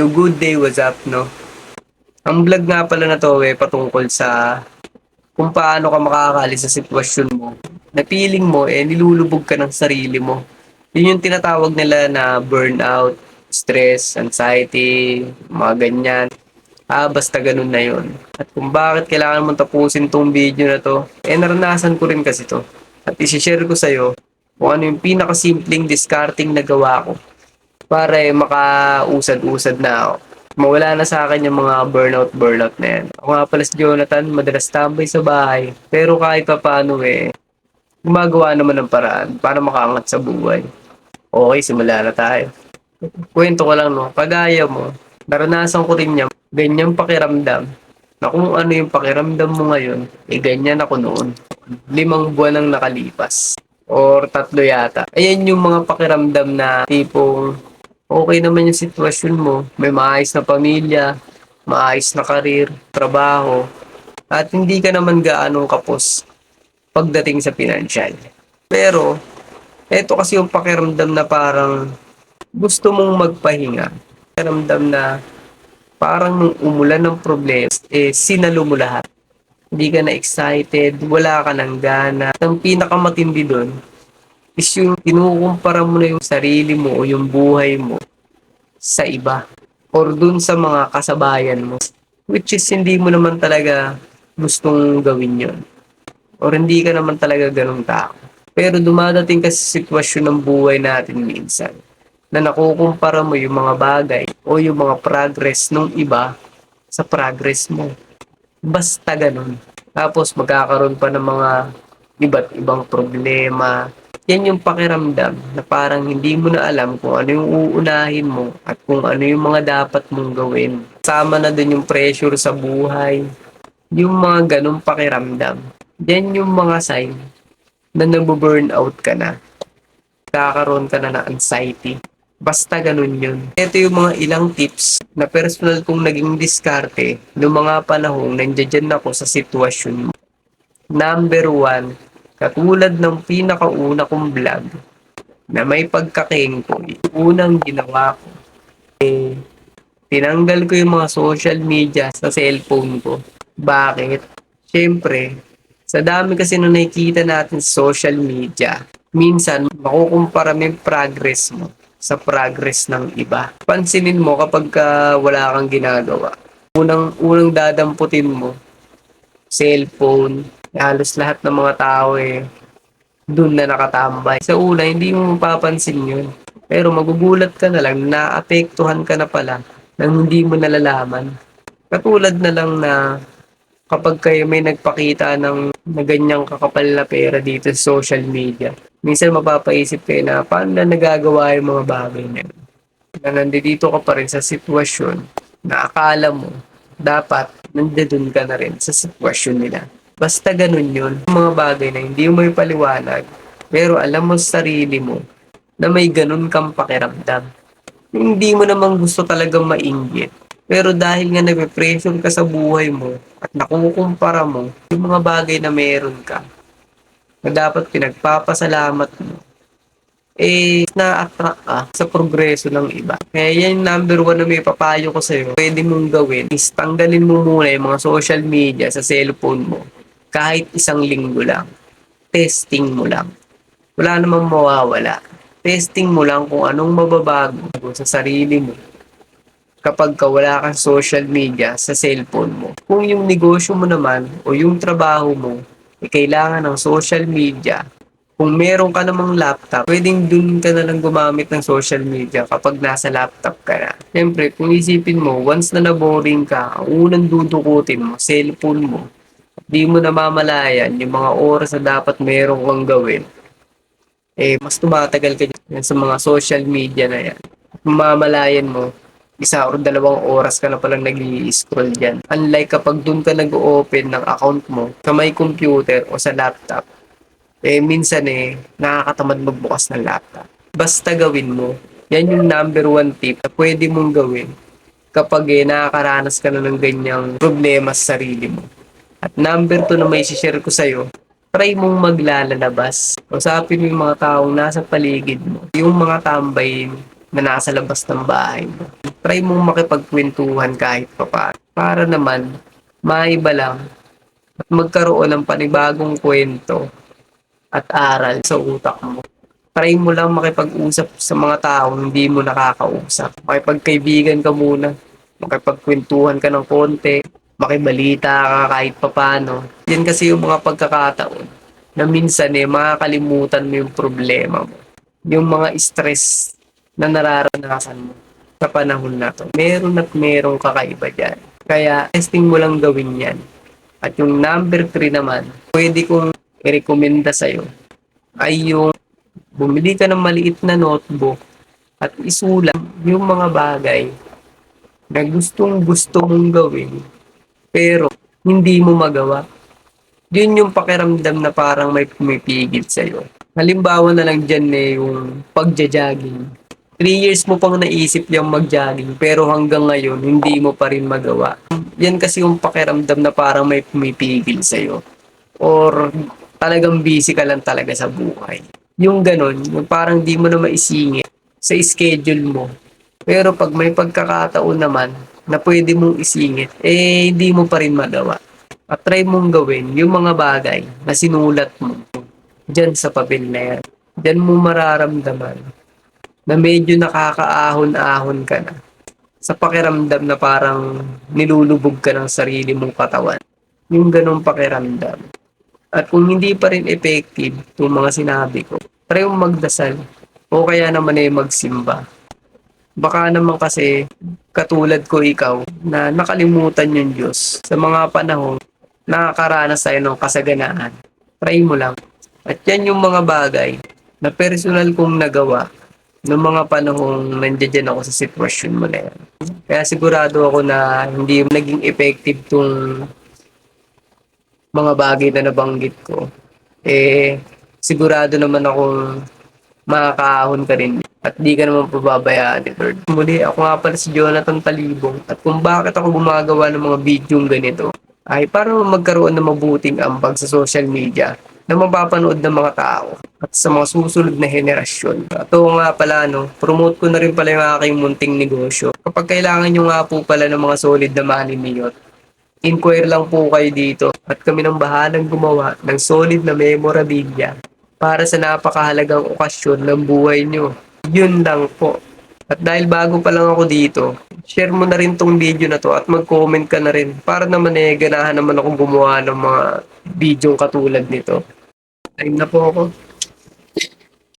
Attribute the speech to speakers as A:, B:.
A: Yo, good day, what's up, no? Ang vlog nga pala na to, patungkol sa kung paano ka makakaalis sa sitwasyon mo na feeling mo, nilulubog ka ng sarili mo. Yun yung tinatawag nila na burnout, stress, anxiety, mga ganyan. Basta ganun na yun. At kung bakit kailangan mong tapusin tong video na to, naranasan ko rin kasi to. At isi-share ko sa'yo kung ano yung pinakasimpleng discarding na gawa ko para makausad-usad na ako. Mawala na sa akin yung mga burnout na yan. Ako nga pala si Jonathan, madalas tambay sa bahay. Pero kahit pa paano gumagawa naman ng paraan para makaangat sa buhay. Okay, simula na tayo. Kwento ko lang, no, kagaya mo, naranasan ko rin yung ganyang pakiramdam na kung ano yung pakiramdam mo ngayon, ganyan ako noon. 5 buwan ang nakalipas. Or 3 yata. Ayan yung mga pakiramdam na tipong okay naman yung sitwasyon mo, may maayos na pamilya, maayos na karir, trabaho, at hindi ka naman gaano kapos pagdating sa pinansyal. Pero, eto kasi yung pakiramdam na parang gusto mong magpahinga. Pakiramdam na parang nung umulan ng problema, sinalo mo lahat. Hindi ka na excited, wala ka ng gana. Ang pinakamatindi doon is yung kinukumpara mo na yung sarili mo o yung buhay mo sa iba or dun sa mga kasabayan mo, which is hindi mo naman talaga gustong gawin yon or hindi ka naman talaga ganun tao. Pero dumadating kasi sa sitwasyon ng buhay natin minsan na nakukumpara mo yung mga bagay o yung mga progress ng iba sa progress mo. Basta ganun. Tapos magkakaroon pa ng mga iba't ibang problema. Yan yung pakiramdam na parang hindi mo na alam kung ano yung uunahin mo at kung ano yung mga dapat mong gawin. Sama na dun yung pressure sa buhay, yung mga ganong pakiramdam. Yan yung mga sign na nabu-burnout ka na. Kakaroon ka na ng anxiety. Basta ganun yun. Ito yung mga ilang tips na personal kong naging diskarte noong mga panahong nandiyan ako sa sitwasyon mo. Number 1, katulad ng pinakauna kong vlog na may pagkakengkoy. Unang ginawa ko, tinanggal ko yung mga social media sa cellphone ko. Bakit? Siyempre, sa dami kasi na nakikita natin sa social media, minsan makukumpara mo yung progress mo sa progress ng iba. Pansinin mo kapag wala kang ginagawa. Unang dadamputin mo, cellphone. Halos lahat ng mga tao dun na nakatambay. Sa una, hindi mo mapapansin yun. Pero magugulat ka na lang, naapektuhan ka na pala nang hindi mo nalalaman. Katulad na lang na kapag kayo may nagpakita na ganyang kakapal na pera dito sa social media, minsan mapapaisip kayo na paano na nagagawa yung mga bagay na yun. Na nandito ka pa rin sa sitwasyon na akala mo dapat nandun ka na rin sa sitwasyon nila. Basta ganun yun. Yung mga bagay na hindi mo may paliwanag, pero alam mo sa sarili mo na may ganun kang pakiramdam. Hindi mo namang gusto talagang mainggit. Pero dahil nga nape-pressure ka sa buhay mo at nakukumpara mo yung mga bagay na meron ka na dapat pinagpapasalamat mo, na-attract ka sa progreso ng iba. Kaya yan yung number 1 na may papayo ko sa'yo. Pwede mong gawin is tanggalin mo muna yung mga social media sa cellphone mo. Kahit 1 linggo lang. Testing mo lang. Wala namang mawawala. Testing mo lang kung anong mababago sa sarili mo kapag wala kang social media sa cellphone mo. Kung yung negosyo mo naman o yung trabaho mo kailangan ng social media, kung meron ka namang laptop, pwedeng dun ka na lang gumamit ng social media kapag nasa laptop ka na. Siyempre, kung isipin mo, once na naboring ka, ang unang dudukutin mo, cellphone mo, di mo namamalayan yung mga oras na dapat meron kang gawin, mas tumatagal ka dyan sa mga social media na yan. Mamamalayan mo, 1 or 2 oras ka na palang nag-i-scroll dyan. Unlike kapag dun ka nag-open ng account mo sa may computer o sa laptop, minsan nakakatamad magbukas ng laptop. Basta gawin mo. Yan yung number 1 tip na pwede mong gawin kapag nakakaranas ka na ng ganyang problema sa sarili mo. At number 2 na may share ko sa'yo, try mong maglalabas. Usapin mo yung mga taong nasa paligid mo. Yung mga tambay na nasa labas ng bahay mo. Try mong makipagkwentuhan kahit papaano para naman maiba lang at magkaroon ng panibagong kwento at aral sa utak mo. Try mo lang makipag-usap sa mga taong hindi mo nakakausap. Makipagkaibigan ka muna, makipagkwentuhan ka ng konti, makibalita ka kahit papano. Yan kasi yung mga pagkakataon na minsan makakalimutan mo yung problema mo. Yung mga stress na nararanasan mo sa panahon na to. Meron at merong kakaiba dyan. Kaya testing mo lang gawin yan. At yung number 3 naman, pwede kong i-recommenda sa'yo ay yung bumili ka ng maliit na notebook at isulat yung mga bagay na gustong gusto mong gawin pero hindi mo magawa. Yun yung pakiramdam na parang may pumipigil sa'yo. Halimbawa na lang dyan yung pagja-jogging. 3 years mo pang naisip yung mag-jogging pero hanggang ngayon hindi mo pa rin magawa. Yan kasi yung pakiramdam na parang may pumipigil sa'yo or talagang busy ka lang talaga sa buhay. Yung ganon, yung parang di mo na maisingit sa schedule mo. Pero pag may pagkakataon naman na pwede mong isingit, hindi mo pa rin magawa. At try mong gawin yung mga bagay na sinulat mo dyan sa papel na yan. Dyan mo mararamdaman na medyo nakakaahon-ahon ka na sa pakiramdam na parang nilulubog ka ng sarili mong katawan. Yung ganong pakiramdam. At kung hindi pa rin effective itong mga sinabi ko, try mong magdasal o kaya naman magsimba. Baka naman kasi katulad ko ikaw na nakalimutan yung Diyos sa mga panahong nakakaranas tayo ng kasaganaan. Try mo lang. At yan yung mga bagay na personal kong nagawa noong mga panahong nandiyan ako sa sitwasyon mo na yan. Kaya sigurado ako na hindi naging effective tong mga bagay na nabanggit ko. Sigurado naman akong makakaahon ka rin at di ka naman pababayaan ni Lord. Muli, ako nga pala si Jonathan Talibong at kung bakit ako gumagawa ng mga video ganito ay para magkaroon ng mabuting ambag sa social media na mapapanood ng mga tao at sa mga susunod na henerasyon. At oo nga pala, promote ko na rin pala yung aking munting negosyo. Kapag kailangan nyo nga po pala ng mga solid na maniniyot, inquire lang po kayo dito at kami nang bahalang gumawa ng solid na memorabilia para sa napakahalagang okasyon ng buhay nyo. Yun lang po. At dahil bago pa lang ako dito, share mo na rin tong video na to at mag-comment ka na rin para naman ganahan naman akong gumawa ng mga video katulad nito. Time na po ako.